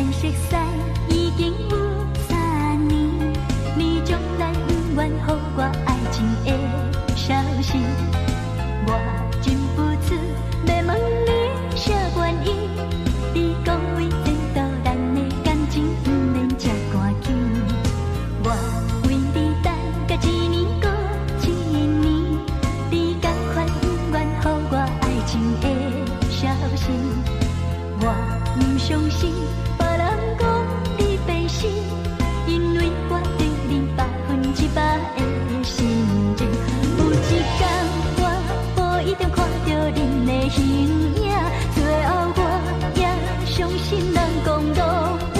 咱熟悉已经有3年，你从来不愿予我爱情的消息。我真不知要问你啥原因，你讲为前度咱的感情不免这赶紧。我为你等甲1年过1年，你同款不愿予我爱情的消息。我不相信别人讲你变心，因为我对你100%的心情。有一天我无意中看到恁的形影，最后我也相信人讲路。